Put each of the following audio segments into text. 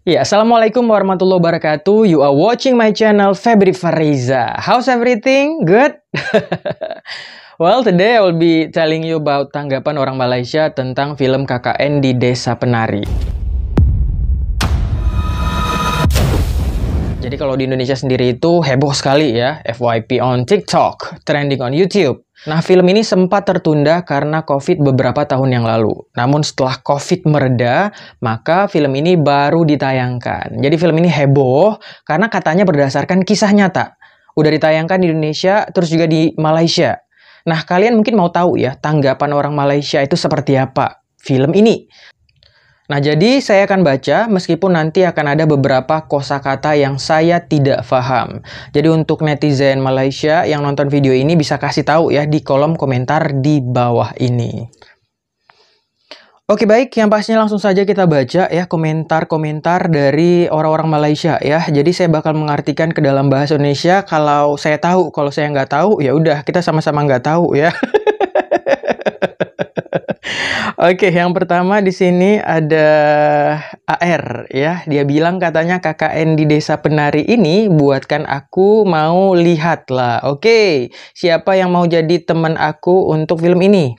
Ya, Assalamualaikum warahmatullahi wabarakatuh. You are watching my channel Febri Fariza. How's everything? Good? Well, today I will be telling you about tanggapan orang Malaysia tentang film KKN di Desa Penari. Jadi kalau di Indonesia sendiri itu heboh sekali ya, FYP on TikTok, trending on YouTube. Nah, film ini sempat tertunda karena COVID beberapa tahun yang lalu. Namun setelah COVID mereda, maka film ini baru ditayangkan. Jadi film ini heboh karena katanya berdasarkan kisah nyata. Udah ditayangkan di Indonesia, terus juga di Malaysia. Nah, kalian mungkin mau tahu ya, tanggapan orang Malaysia itu seperti apa film ini. Nah, jadi saya akan baca meskipun nanti akan ada beberapa kosakata yang saya tidak paham. Jadi untuk netizen Malaysia yang nonton video ini bisa kasih tahu ya di kolom komentar di bawah ini. Oke baik, yang pastinya langsung saja kita baca ya komentar-komentar dari orang-orang Malaysia ya. Jadi saya bakal mengartikan ke dalam bahasa Indonesia kalau saya tahu, kalau saya nggak tahu ya udah kita sama-sama nggak tahu ya. Oke, yang pertama di sini ada AR ya. Dia bilang katanya KKN di Desa Penari ini buatkan aku mau lihat lah. Oke, siapa yang mau jadi teman aku untuk film ini?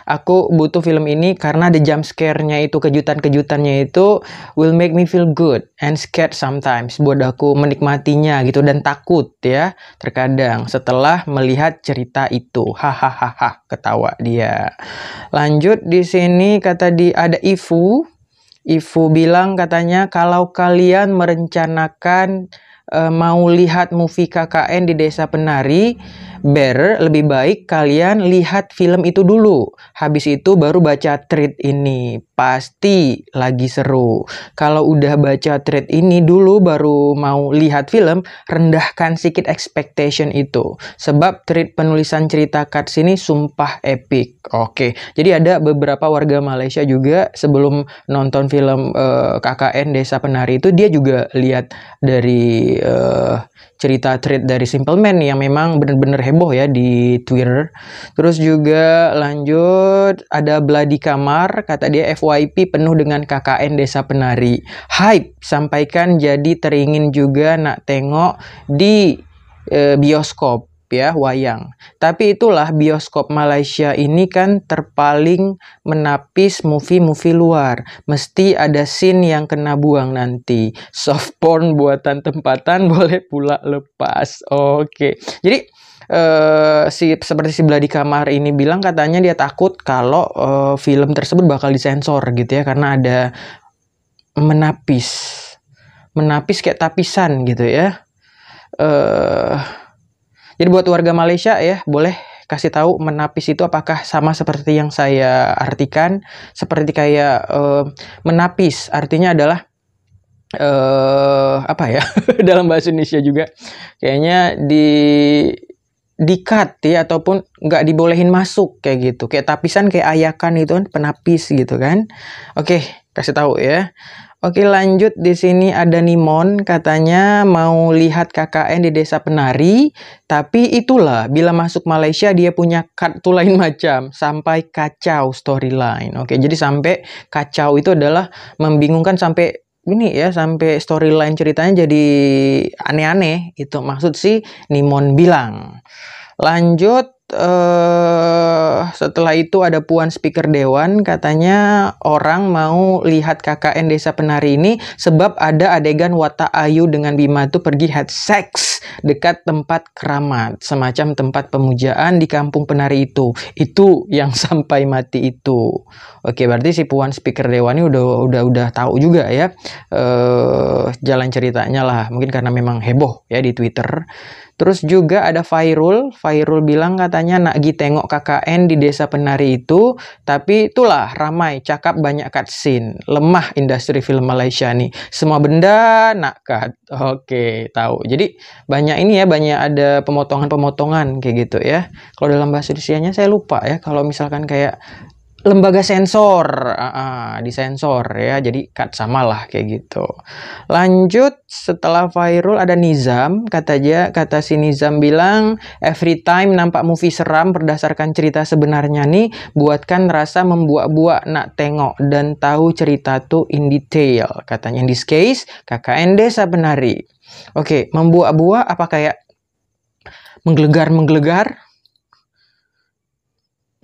Aku butuh film ini karena the jump scare-nya itu, kejutan-kejutannya itu will make me feel good and scared sometimes. Buat aku menikmatinya gitu dan takut ya terkadang setelah melihat cerita itu. Hahaha, ketawa dia. Lanjut di sini kata ada Ifu. Ifu bilang katanya kalau kalian merencanakan mau lihat movie KKN di Desa Penari, lebih baik kalian lihat film itu dulu. Habis itu baru baca thread ini. Pasti lagi seru. Kalau udah baca thread ini dulu baru mau lihat film, rendahkan sedikit expectation itu. Sebab thread penulisan cerita cuts ini sumpah epic. Oke, jadi ada beberapa warga Malaysia juga sebelum nonton film KKN Desa Penari itu dia juga lihat dari cerita thread dari Simple Man yang memang bener-bener heboh ya di Twitter. Terus juga lanjut ada Bloody Kamar, kata dia FYP penuh dengan KKN Desa Penari. Hype, sampaikan jadi teringin juga nak tengok di bioskop ya, wayang. Tapi itulah bioskop Malaysia ini kan terpaling menapis movie-movie luar. Mesti ada scene yang kena buang nanti. Soft porn buatan tempatan boleh pula lepas. Oke. Jadi seperti si Bloody Kamar ini bilang katanya dia takut kalau film tersebut bakal disensor gitu ya karena ada menapis kayak tapisan gitu ya. Jadi buat warga Malaysia ya, boleh kasih tahu menapis itu apakah sama seperti yang saya artikan, seperti kayak menapis artinya adalah apa ya dalam bahasa Indonesia juga kayaknya di cut ya ataupun nggak dibolehin masuk kayak gitu, kayak tapisan kayak ayakan itu kan penapis gitu kan. Oke, kasih tahu ya. Oke, lanjut di sini ada Nimon katanya mau lihat KKN di Desa Penari, tapi itulah bila masuk Malaysia dia punya cut tuh lain macam, sampai kacau storyline. Oke, jadi sampai kacau itu adalah membingungkan sampai ini ya, sampai storyline ceritanya jadi aneh-aneh itu maksud si Nimon bilang. Lanjut setelah itu ada Puan Speaker Dewan katanya orang mau lihat KKN Desa Penari ini sebab ada adegan Watak Ayu dengan Bima itu pergi had sex dekat tempat keramat, semacam tempat pemujaan di kampung penari itu yang sampai mati itu. Oke, berarti si Puan Speaker Dewan ini udah tahu juga ya jalan ceritanya lah, mungkin karena memang heboh ya di Twitter. Terus juga ada Fairul bilang katanya nak gi tengok KKN di Desa Penari itu, tapi itulah ramai, cakap banyak cutscene, lemah industri film Malaysia nih, semua benda nak cut. Oke, tahu. Jadi banyak ini ya, banyak ada pemotongan-pemotongan kayak gitu ya. Kalau dalam bahasa Indonesianya saya lupa ya, kalau misalkan kayak lembaga sensor, disensor ya, jadi sama lah kayak gitu. Lanjut, setelah viral ada Nizam, kata si Nizam bilang, every time nampak movie seram berdasarkan cerita sebenarnya nih, buatkan rasa membuak-buak nak tengok dan tahu cerita tuh in detail. Katanya in this case, KKN Desa Penari. Oke, membuak-buak apa kayak menggelegar?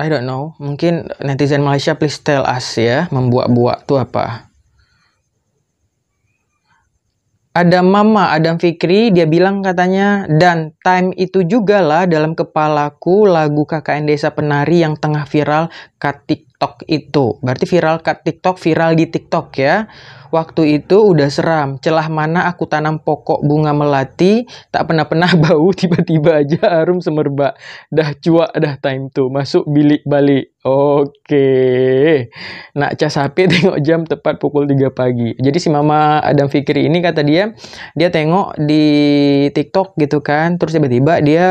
I don't know, mungkin netizen Malaysia please tell us ya, membuak-buak itu apa. Ada Mama Adam Fikri, dia bilang katanya, dan time itu juga lah dalam kepalaku lagu KKN Desa Penari yang tengah viral kat TikTok itu. Berarti viral kat TikTok, viral di TikTok ya. Waktu itu udah seram, celah mana aku tanam pokok bunga melati, tak pernah bau, tiba-tiba aja harum semerbak. Dah cuak dah time tuh, masuk bilik balik. Oke. Nak cas HP tengok jam tepat pukul 3 pagi. Jadi si Mama Adam Fikri ini kata dia tengok di TikTok gitu kan, terus tiba-tiba dia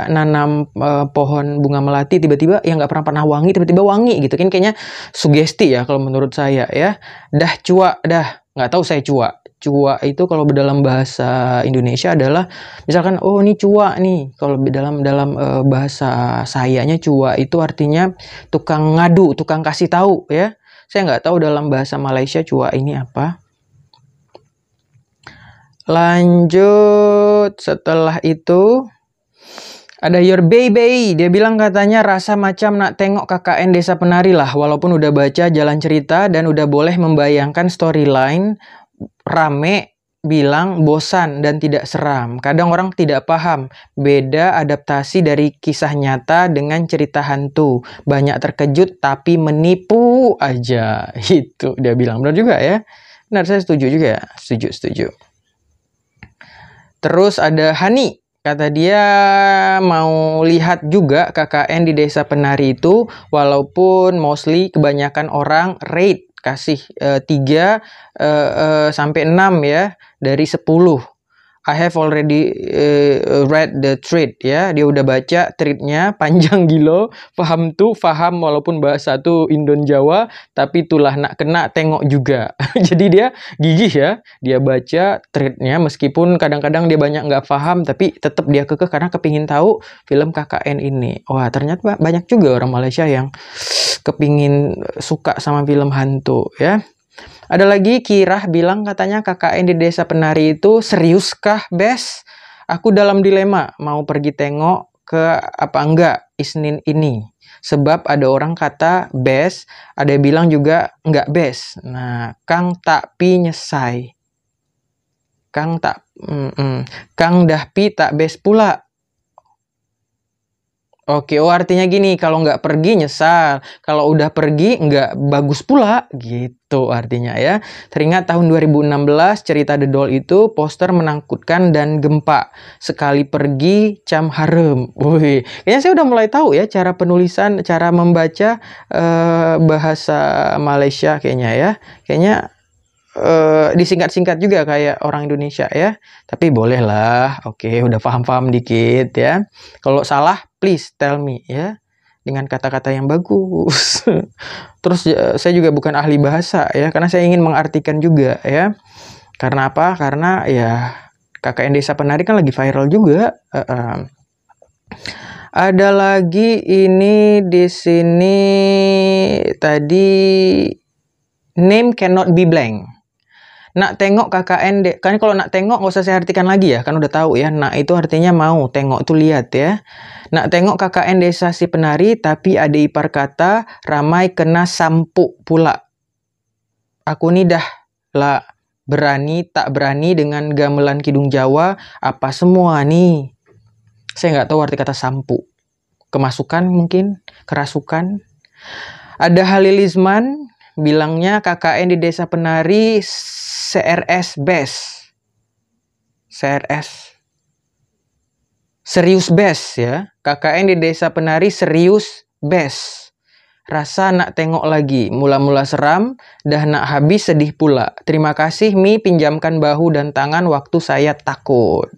nanam pohon bunga melati, tiba-tiba yang nggak pernah wangi, tiba-tiba wangi gitu kan, kayaknya sugesti ya kalau menurut saya ya. Dah cuak dah, nggak tahu saya cuak. Cuak itu kalau dalam bahasa Indonesia adalah misalkan oh ini cuak nih, kalau dalam bahasa sayanya cuak itu artinya tukang ngadu, tukang kasih tahu ya. Saya nggak tahu dalam bahasa Malaysia cuak ini apa. Lanjut, setelah itu ada Your Baby, dia bilang katanya rasa macam nak tengok KKN Desa Penari lah, walaupun udah baca jalan cerita dan udah boleh membayangkan storyline, rame bilang bosan dan tidak seram. Kadang orang tidak paham beda adaptasi dari kisah nyata dengan cerita hantu. Banyak terkejut tapi menipu aja. Itu dia bilang. Benar juga ya. Benar, saya setuju juga. Setuju. Terus ada Hani. Kata dia mau lihat juga KKN di Desa Penari itu, walaupun mostly kebanyakan orang rate kasih 3 sampai 6 ya dari 10. I have already read the thread ya. Dia udah baca threadnya, panjang gila. Faham walaupun bahasa tuh Indon Jawa, tapi itulah nak kena tengok juga. Jadi dia gigih ya. Dia baca threadnya meskipun kadang-kadang dia banyak nggak paham, tapi tetap dia kekeh karena kepingin tahu film KKN ini. Wah, ternyata banyak juga orang Malaysia yang kepingin suka sama film hantu ya. Ada lagi Kirah bilang katanya KKN di Desa Penari itu seriuskah Bes? Aku dalam dilema mau pergi tengok ke apa enggak Isnin ini. Sebab ada orang kata Bes, ada yang bilang juga enggak Bes. Nah, Kang tak pi nyesai. Kang dah pi tak Bes pula. Oke, artinya gini, kalau nggak pergi nyesal, kalau udah pergi nggak bagus pula, gitu artinya ya. Teringat tahun 2016 cerita The Doll itu poster menakutkan dan gempa. Sekali pergi cam harem. Wih, kayaknya saya udah mulai tahu ya cara penulisan, cara membaca bahasa Malaysia kayaknya ya. Kayaknya disingkat-singkat juga kayak orang Indonesia ya. Tapi boleh lah. Oke, udah paham-paham dikit ya. Kalau salah, please tell me ya. Dengan kata-kata yang bagus. Terus saya juga bukan ahli bahasa ya. Karena saya ingin mengartikan juga ya. Karena apa? Karena ya KKN Desa Penari kan lagi viral juga. Ada lagi ini di sini tadi name cannot be blank. Nak tengok KKN, kan kalau nak tengok nggak usah saya artikan lagi ya, kan udah tahu ya. Nak itu artinya mau, tengok itu lihat ya. Nak tengok KKN Desa Si Penari, tapi ada ipar kata ramai kena sampuk pula. Aku nih dah lah berani tak berani dengan gamelan Kidung Jawa apa semua nih. Saya nggak tahu arti kata sampuk. Kemasukan mungkin, kerasukan. Ada Halilisman bilangnya KKN di Desa Penari CRS best. CRS. Serius best ya. KKN di Desa Penari serius best. Rasa nak tengok lagi. Mula-mula seram, dah nak habis sedih pula. Terima kasih Mi pinjamkan bahu dan tangan waktu saya takut.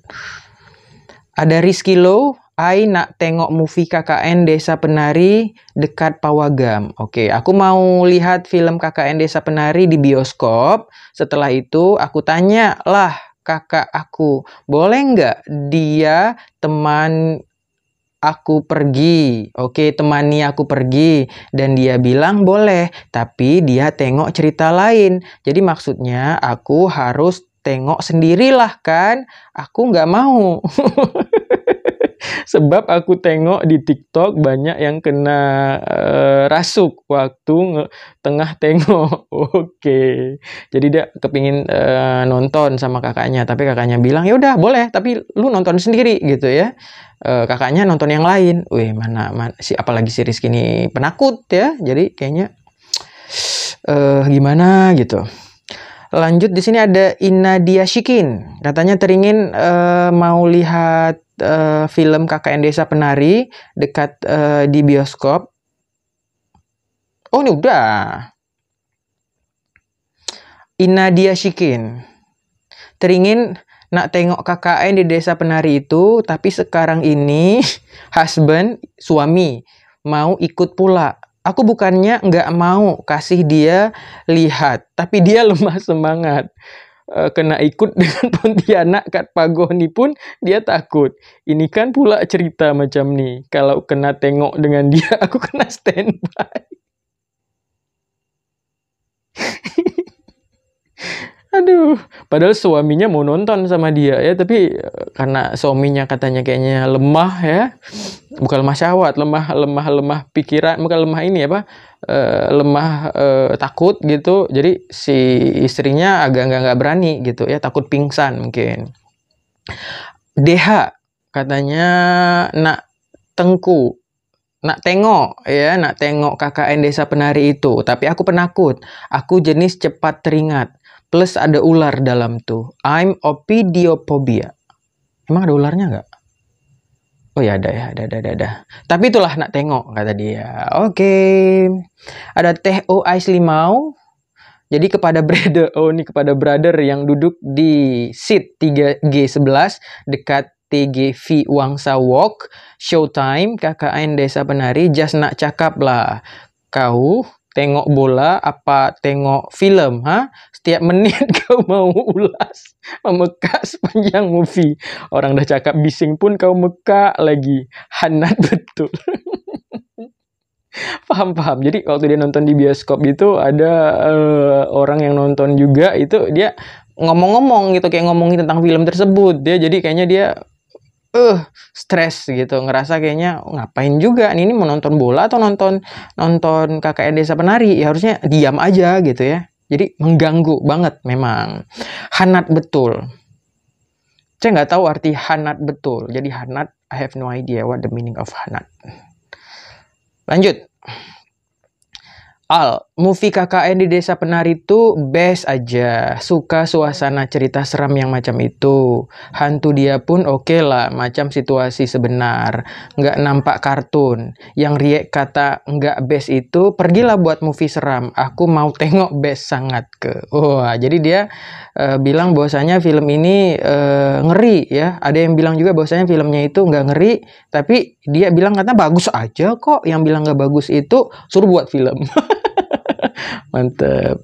Ada Rizky Low, I nak tengok movie KKN Desa Penari dekat Pawagam. Oke, aku mau lihat film KKN Desa Penari di bioskop. Setelah itu aku tanya lah kakak aku, boleh nggak dia teman aku pergi? Oke, temani aku pergi. Dan dia bilang boleh, tapi dia tengok cerita lain. Jadi maksudnya aku harus tengok sendirilah kan? Aku nggak mau. Sebab aku tengok di TikTok banyak yang kena rasuk waktu tengah tengok. Oke. Jadi dia kepingin nonton sama kakaknya, tapi kakaknya bilang ya udah boleh, tapi lu nonton sendiri gitu ya. Kakaknya nonton yang lain. Wih, mana apalagi si Rizky ini penakut ya. Jadi kayaknya gimana gitu. Lanjut di sini ada Inadia Shikin. Katanya teringin mau lihat film KKN Desa Penari dekat di bioskop. Oh, ini udah. Inadia Shikin. Teringin nak tengok KKN di Desa Penari itu, tapi sekarang ini husband, suami, mau ikut pula. Aku bukannya nggak mau kasih dia lihat, tapi dia lemah semangat. Kena ikut dengan Pontianak Kat Pagoni pun dia takut. Ini kan pula cerita macam nih. Kalau kena tengok dengan dia, aku kena standby. Aduh, padahal suaminya mau nonton sama dia ya, tapi karena suaminya katanya kayaknya lemah ya, bukan lemah syahwat, lemah pikiran, bukan lemah ini apa, lemah takut gitu. Jadi si istrinya agak nggak berani gitu ya, takut pingsan mungkin. DH katanya nak tengok KKN Desa Penari itu, tapi aku penakut. Aku jenis cepat teringat. Plus ada ular dalam tuh. I'm opidiophobia. Emang ada ularnya nggak? Oh ya ada ya, ada. Tapi itulah nak tengok kata dia. Oke. Ada Teh O Ais Limau. Jadi kepada brother yang duduk di seat 3G11 dekat TGV Wangsa Walk, Showtime, KKN Desa Penari, just nak cakap lah. Kau tengok bola apa tengok film, ha? Setiap menit kau mau ulas, memekak sepanjang movie. Orang dah cakap bising pun kau mekak lagi. Hanat betul. Paham. Jadi waktu dia nonton di bioskop itu ada orang yang nonton juga, itu dia ngomong-ngomong gitu, kayak ngomongin tentang film tersebut. Dia jadi kayaknya dia stres gitu, ngerasa kayaknya ngapain juga ini mau nonton bola atau nonton KKN Desa Penari, ya harusnya diam aja gitu ya. Jadi mengganggu banget memang. Hanat betul. Saya nggak tahu arti hanat betul. Jadi hanat, I have no idea what the meaning of hanat. Lanjut. Al, movie KKN di Desa Penari itu best aja. Suka suasana cerita seram yang macam itu. Hantu dia pun oke lah, macam situasi sebenar. Nggak nampak kartun. Yang riek kata nggak best itu, pergilah buat movie seram. Aku mau tengok best sangat ke. Wah, jadi dia bilang bahwasanya film ini ngeri ya. Ada yang bilang juga bahwasanya filmnya itu nggak ngeri, tapi dia bilang katanya bagus aja kok. Yang bilang nggak bagus itu suruh buat film. Mantep.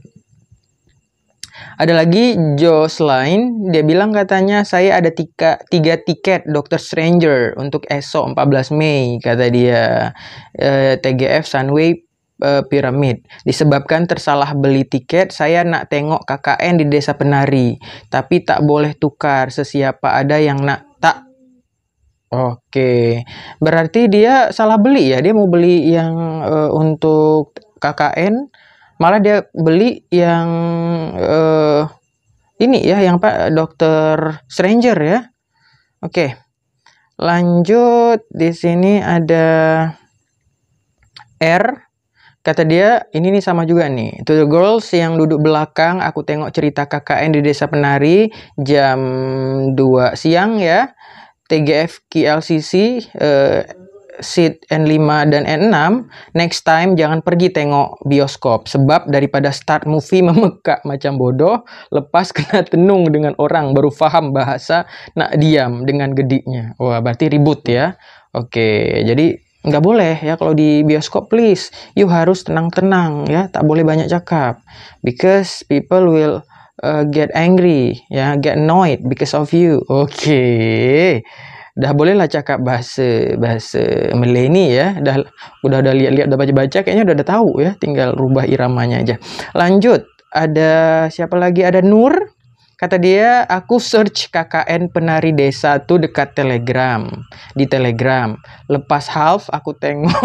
Ada lagi Jocelyn, dia bilang katanya saya ada 3 tiket Doctor Stranger untuk esok 14 Mei kata dia. TGF Sunway Pyramid. Disebabkan tersalah beli tiket, saya nak tengok KKN di Desa Penari, tapi tak boleh tukar, sesiapa ada yang nak tak. Oke, berarti dia salah beli ya, dia mau beli yang untuk KKN, malah dia beli yang ini ya, yang Dokter Stranger ya. Oke. Lanjut, di sini ada R. Kata dia, ini nih sama juga nih. To the girls yang duduk belakang, aku tengok cerita KKN di Desa Penari jam 2 siang ya. TGF KLCC Sid N5 dan N6, next time jangan pergi tengok bioskop. Sebab daripada start movie memekak macam bodoh, lepas kena tenung dengan orang baru faham bahasa, nak diam dengan gediknya. Wah, berarti ribut ya. Oke, jadi nggak boleh ya kalau di bioskop, please. You harus tenang-tenang ya, tak boleh banyak cakap. Because people will get angry, ya, get annoyed because of you. Oke. Dah bolehlah cakap bahasa Malay ni ya. Udah lihat-lihat, udah baca-baca, kayaknya udah tahu ya, tinggal rubah iramanya aja. Lanjut, ada siapa lagi? Ada Nur. Kata dia, aku search KKN penari desa tuh dekat Telegram, di Telegram. Lepas half aku tengok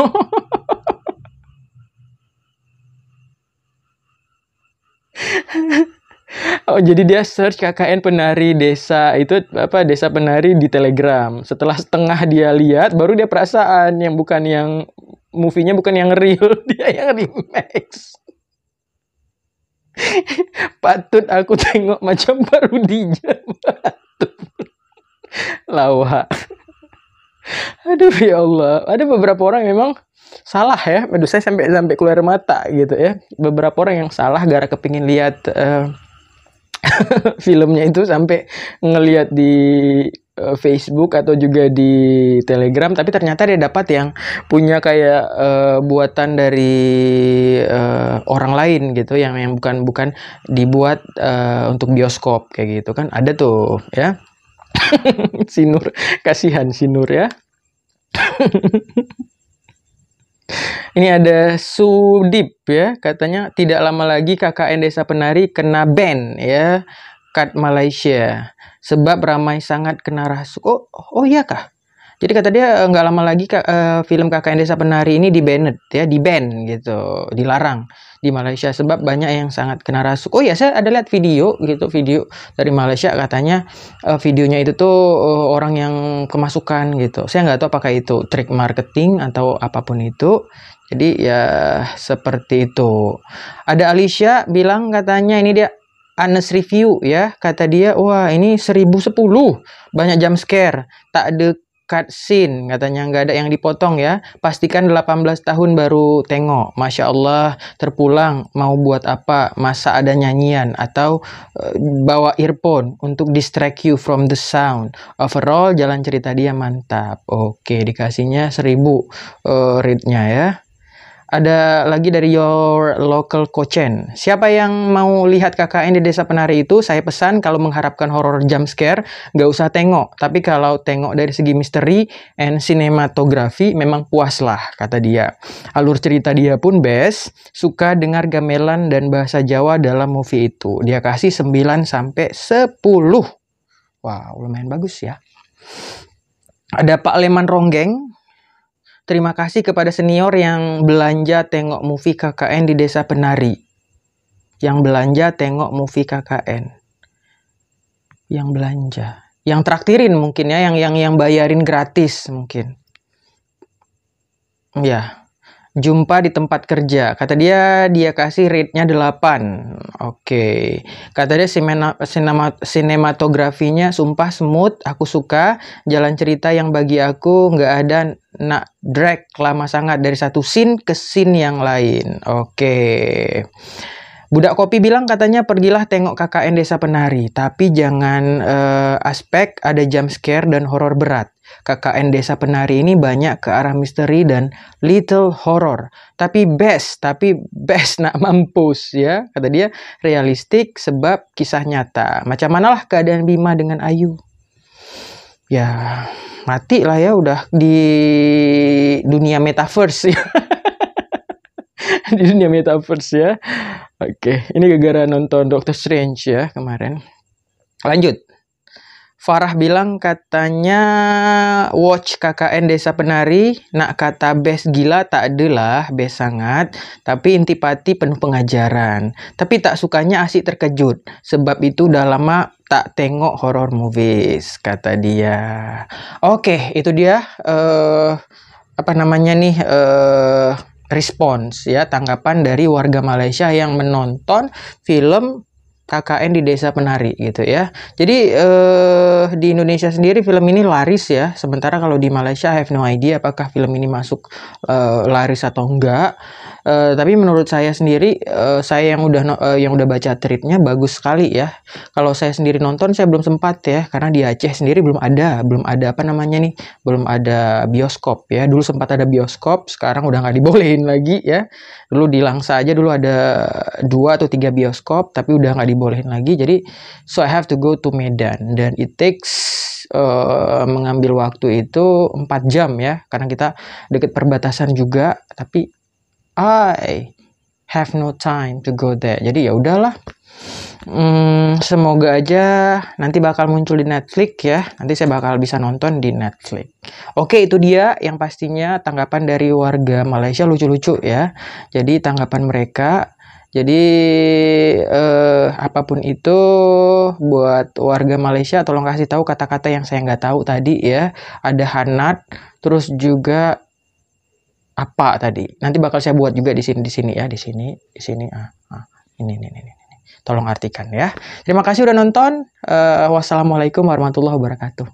oh, jadi dia search KKN penari desa itu apa, desa penari di Telegram. Setelah setengah dia lihat, baru dia perasaan yang bukan yang movie-nya bukan yang real, dia yang remix. Patut aku tengok macam parudinya. Lawak. Aduh ya Allah. Ada beberapa orang yang memang salah ya. Aduh, saya sampai keluar mata gitu ya. Beberapa orang yang salah gara kepingin lihat filmnya itu sampai ngelihat di Facebook atau juga di Telegram, tapi ternyata dia dapat yang punya kayak buatan dari orang lain gitu, yang bukan dibuat untuk bioskop kayak gitu kan, ada tuh ya. Si Nur, kasihan si Nur ya. Ini ada Sudip ya, katanya tidak lama lagi KKN Desa Penari kena ban ya, kat Malaysia. Sebab ramai sangat kena rasuk. Oh iya kah? Jadi kata dia nggak lama lagi film KKN Desa Penari ini di-banned ya, di-ban gitu, dilarang di Malaysia sebab banyak yang sangat kena rasuk. Oh ya, saya ada lihat video gitu, video dari Malaysia, katanya videonya itu tuh orang yang kemasukan gitu. Saya nggak tahu apakah itu trik marketing atau apapun itu. Jadi ya seperti itu. Ada Alicia bilang katanya ini dia honest review ya. Kata dia, wah ini 1010. Banyak jump scare. Tak ada cutscene. Katanya nggak ada yang dipotong ya. Pastikan 18 tahun baru tengok. Masya Allah, terpulang. Mau buat apa? Masa ada nyanyian. Atau bawa earphone untuk distract you from the sound. Overall, jalan cerita dia mantap. Oke, dikasihnya 1000 rate-nya ya. Ada lagi dari your local Kochen. Siapa yang mau lihat KKN di Desa Penari itu, saya pesan kalau mengharapkan horror jump scare, nggak usah tengok. Tapi kalau tengok dari segi misteri and sinematografi, memang puas lah, kata dia. Alur cerita dia pun best, suka dengar gamelan dan bahasa Jawa dalam movie itu. Dia kasih 9/10. Wow, lumayan bagus ya. Ada Pak Leman Ronggeng. Terima kasih kepada senior yang belanja tengok movie KKN di Desa Penari. Yang belanja tengok movie KKN. Yang belanja. Yang traktirin mungkin ya, yang bayarin gratis mungkin. Ya. Jumpa di tempat kerja. Kata dia kasih rate-nya 8. Oke. Kata dia sinematografinya sumpah smooth, aku suka. Jalan cerita yang bagi aku nggak ada nak drag lama sangat dari satu scene ke scene yang lain. Oke. Budak Kopi bilang katanya pergilah tengok KKN Desa Penari, tapi jangan aspek ada jump scare dan horor berat. KKN Desa Penari ini banyak ke arah misteri dan little horror. Tapi best nak mampus ya. Kata dia realistik sebab kisah nyata. Macam manalah keadaan Bima dengan Ayu. Ya mati lah ya, udah di dunia metaverse ya. Di dunia metaverse ya. Oke, ini gara-gara nonton Doctor Strange ya kemarin. Lanjut. Farah bilang katanya watch KKN Desa Penari, nak kata best gila tak adalah, best sangat, tapi intipati penuh pengajaran. Tapi tak sukanya asik terkejut, sebab itu udah lama tak tengok horror movies, kata dia. Oke, itu dia respons ya, tanggapan dari warga Malaysia yang menonton film KKN di Desa Penari gitu ya. Jadi di Indonesia sendiri film ini laris ya. Sementara kalau di Malaysia I have no idea apakah film ini masuk laris atau enggak. Tapi menurut saya sendiri, saya yang udah baca treatnya bagus sekali ya. Kalau saya sendiri nonton saya belum sempat ya, karena di Aceh sendiri belum ada apa namanya nih, belum ada bioskop ya. Dulu sempat ada bioskop, sekarang udah nggak dibolehin lagi ya. Dulu di Langsa aja dulu ada 2 atau 3 bioskop, tapi udah nggak dibolehin lagi. Jadi so I have to go to Medan, dan it takes mengambil waktu itu 4 jam ya, karena kita deket perbatasan juga, tapi I have no time to go there. Jadi ya udahlah. Semoga aja nanti bakal muncul di Netflix ya. Nanti saya bakal bisa nonton di Netflix. Oke, itu dia yang pastinya tanggapan dari warga Malaysia, lucu-lucu ya. Jadi tanggapan mereka. Jadi apapun itu buat warga Malaysia, tolong kasih tahu kata-kata yang saya nggak tahu tadi ya. Ada hanat, terus juga apa tadi. Nanti bakal saya buat juga di sini ya, di sini. Ini. Tolong artikan ya. Terima kasih udah nonton. Wassalamualaikum warahmatullahi wabarakatuh.